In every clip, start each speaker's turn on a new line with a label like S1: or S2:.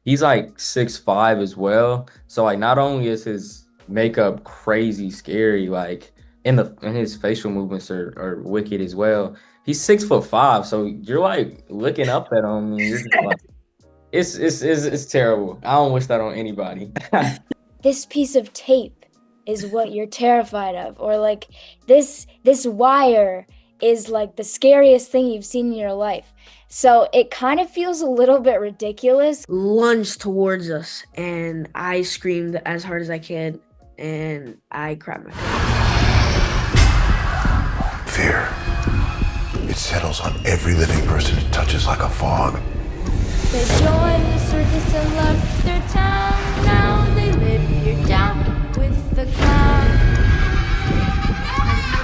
S1: He's like 6'5" as well. So like not only is his makeup crazy scary, like in his facial movements are wicked as well. He's 6'5", so you're like looking up at him and you're just like it's terrible. I don't wish that on anybody.
S2: This piece of tape is what you're terrified of, or like this wire is like the scariest thing you've seen in your life. So it kind of feels a little bit ridiculous.
S3: Lunged towards us, and I screamed as hard as I could, and I cried my
S4: Fear. It settles on every living person it touches like a fog.
S5: They joined the circus and left their town. Now they live here down with the clown.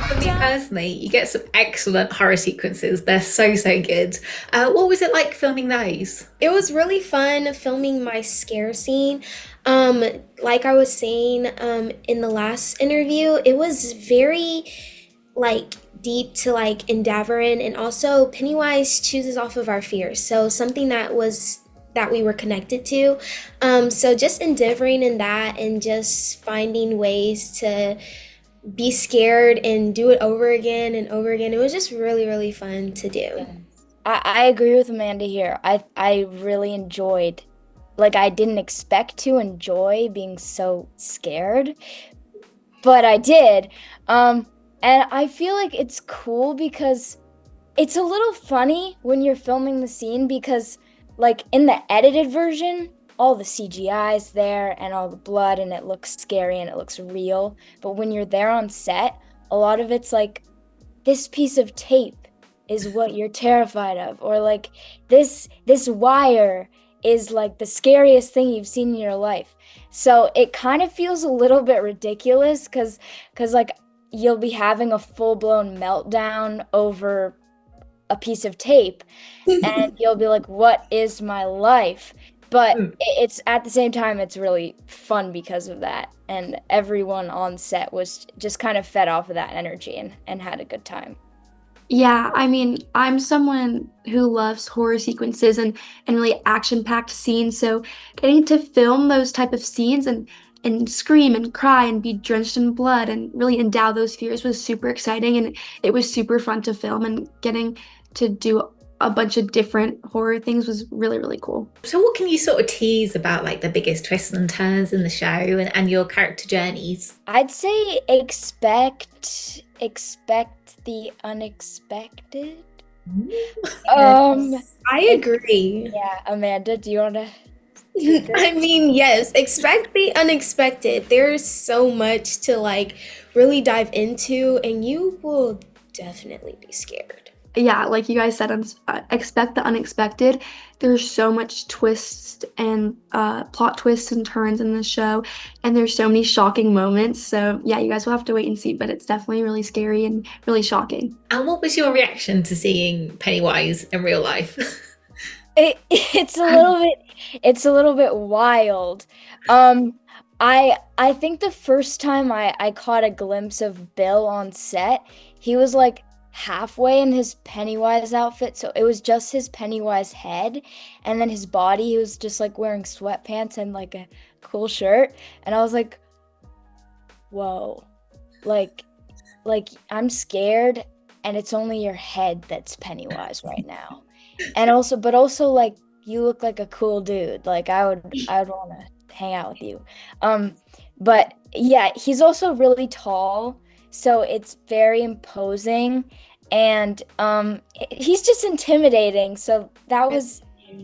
S6: For me personally, you get some excellent horror sequences. They're so, so good. What was it like filming those?
S7: It was really fun filming my scare scene. Like I was saying in the last interview, it was very like deep to like endeavor in, and also Pennywise chooses off of our fears. So something that we were connected to. So just endeavoring in that and just finding ways to be scared and do it over again and over again. It was just really, really fun to do.
S2: I agree with Amanda here. I really enjoyed, like I didn't expect to enjoy being so scared, but I did. And I feel like it's cool because it's a little funny when you're filming the scene because like in the edited version, all the CGI is there and all the blood and it looks scary and it looks real. But when you're there on set, a lot of it's like this piece of tape is what you're terrified of, or like this wire is like the scariest thing you've seen in your life. So it kind of feels a little bit ridiculous because like you'll be having a full-blown meltdown over a piece of tape and you'll be like, what is my life? But it's at the same time, it's really fun because of that. And everyone on set was just kind of fed off of that energy and had a good time.
S8: Yeah, I mean, I'm someone who loves horror sequences and really action-packed scenes, so getting to film those type of scenes and scream and cry and be drenched in blood and really endow those fears was super exciting, and it was super fun to film, and getting to do a bunch of different horror things was really, really cool.
S6: So what can you sort of tease about like the biggest twists and turns in the show and your character journeys?
S2: I'd say expect the unexpected.
S7: I agree.
S2: Yeah, Amanda, do you want to?
S7: I mean, yes, expect the unexpected. There's so much to like really dive into, and you will definitely be scared.
S8: Yeah, like you guys said, expect the unexpected. There's so much twists and plot twists and turns in the show, and there's so many shocking moments. So yeah, you guys will have to wait and see, but it's definitely really scary and really shocking.
S6: And what was your reaction to seeing Pennywise in real life?
S2: It's a little bit wild. I think the first time I caught a glimpse of Bill on set, he was like halfway in his Pennywise outfit, so it was just his Pennywise head, and then his body, he was just like wearing sweatpants and like a cool shirt, and I was like, whoa, like I'm scared, and it's only your head that's Pennywise right now. And also, but also like you look like a cool dude. Like I would want to hang out with you. But yeah, he's also really tall, so it's very imposing, and he's just intimidating. So that was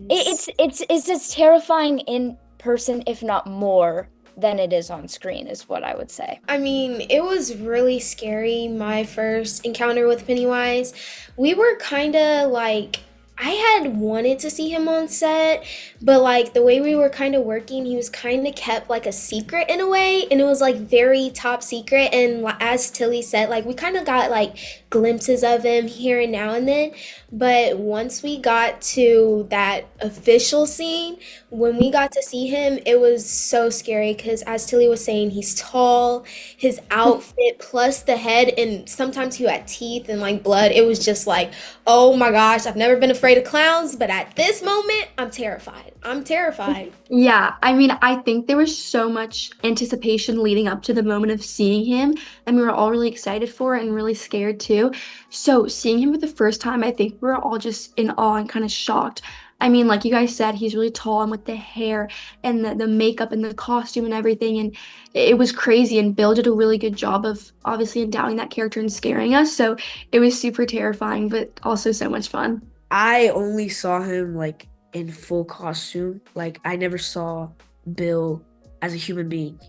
S2: it's as terrifying in person, if not more, than it is on screen, is what I would say.
S7: I mean, it was really scary, my first encounter with Pennywise. We were kind of like, I had wanted to see him on set, but like the way we were kind of working, he was kind of kept like a secret in a way, and it was like very top secret. And as Tilly said, like we kind of got like glimpses of him here and now and then, but once we got to that official scene, when we got to see him, it was so scary because, as Tilly was saying, he's tall, his outfit plus the head, and sometimes he had teeth and like blood. It was just like, oh my gosh, I've never been afraid of clowns, but at this moment, I'm terrified. I'm terrified.
S8: Yeah, I mean, I think there was so much anticipation leading up to the moment of seeing him, and we were all really excited for it and really scared too. So, seeing him for the first time, I think we were all just in awe and kind of shocked. I mean, like you guys said, he's really tall and with the hair and the makeup and the costume and everything, and it was crazy. And Bill did a really good job of obviously endowing that character and scaring us. So, it was super terrifying, but also so much fun.
S3: I only saw him like in full costume. Like I never saw Bill as a human being.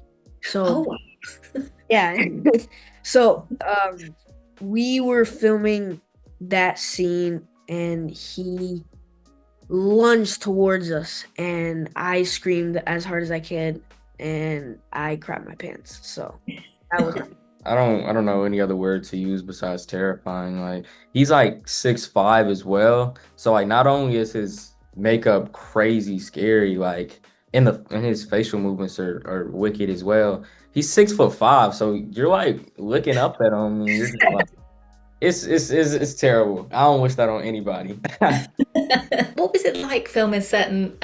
S3: So
S6: Oh,
S3: yeah. So we were filming that scene and he lunged towards us and I screamed as hard as I could and I crapped my pants. So that was
S1: I don't know any other word to use besides terrifying. Like he's like 6'5" as well. So like not only is his makeup crazy scary, like in his facial movements are wicked as well. He's 6'5", so you're like looking up at him and you're just like it's terrible. I don't wish that on anybody.
S6: what was it like filming certain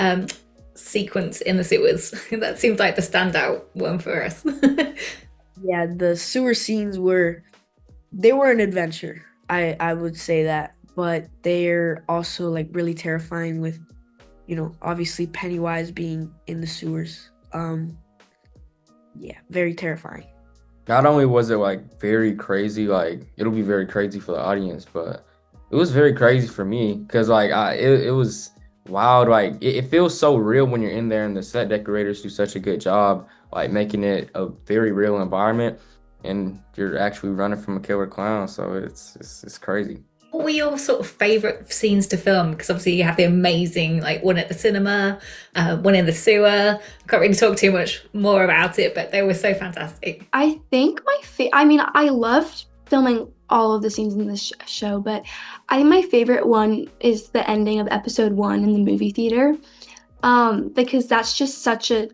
S6: sequence in the sewers? That seems like the standout one for us.
S3: yeah, the sewer scenes were an adventure. I would say that, but they're also like really terrifying with, obviously Pennywise being in the sewers. Yeah, very terrifying.
S1: Not only was it like very crazy, like it'll be very crazy for the audience, but it was very crazy for me because like it was wild. Like it feels so real when you're in there, and the set decorators do such a good job, like making it a very real environment, and you're actually running from a killer clown. So it's crazy.
S6: What were your sort of favorite scenes to film? Because obviously you have the amazing like one at the cinema, one in the sewer. I can't really talk too much more about it, but they were so fantastic.
S8: I think I mean, I loved filming all of the scenes in this show, but I think my favorite one is the ending of episode 1 in the movie theater, because that's just such a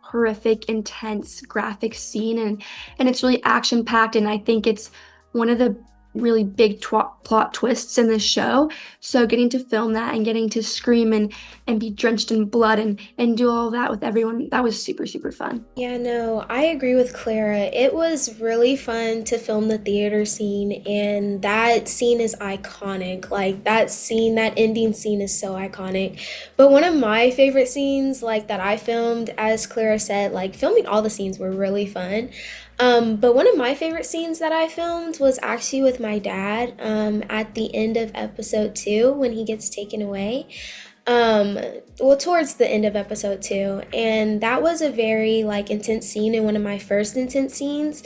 S8: horrific, intense, graphic scene, and it's really action packed, and I think it's one of the really big plot twists in this show. So getting to film that and getting to scream and be drenched in blood and do all that with everyone, that was super, super fun.
S7: Yeah, no, I agree with Clara. It was really fun to film the theater scene, and that scene is iconic. Like that scene, that ending scene is so iconic. But one of my favorite scenes, like that I filmed, as Clara said, like filming all the scenes were really fun. But one of my favorite scenes that I filmed was actually with my dad at the end of episode 2 when he gets taken away. Well, towards the end of episode 2. And that was a very like intense scene and one of my first intense scenes.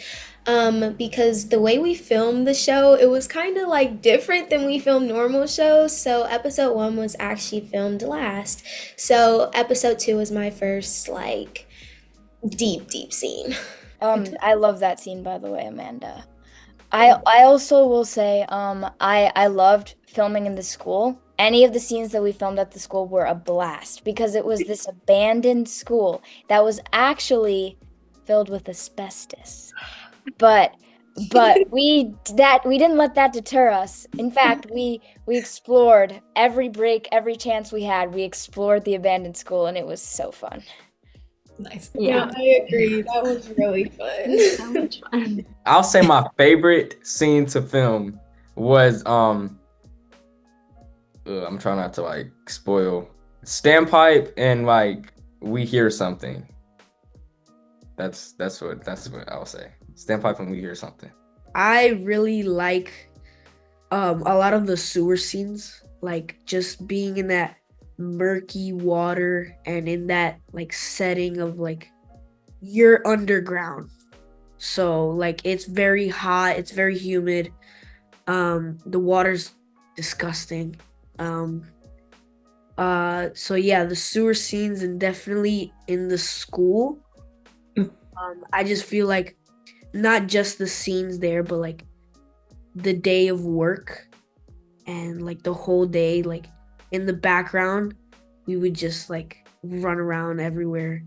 S7: Because the way we filmed the show, it was kind of like different than we film normal shows. So episode 1 was actually filmed last. So episode 2 was my first like deep scene.
S2: I love that scene, by the way, Amanda. I also will say, I loved filming in the school. Any of the scenes that we filmed at the school were a blast because it was this abandoned school that was actually filled with asbestos. But we didn't let that deter us. In fact, we explored every break, every chance we had. We explored the abandoned school, and it was so fun.
S6: Nice.
S7: Yeah, I agree. That was really fun.
S8: So much fun.
S1: I'll say my favorite scene to film was I'm trying not to like spoil standpipe and like we hear something. That's what I'll say. Standpipe and we hear something.
S3: I really like a lot of the sewer scenes, like just being in that murky water and in that like setting of like you're underground. So like it's very hot, it's very humid. The water's disgusting. So yeah, the sewer scenes and definitely in the school. I just feel like not just the scenes there, but like the day of work and like the whole day, like in the background, we would just like run around everywhere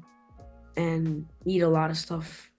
S3: and eat a lot of stuff.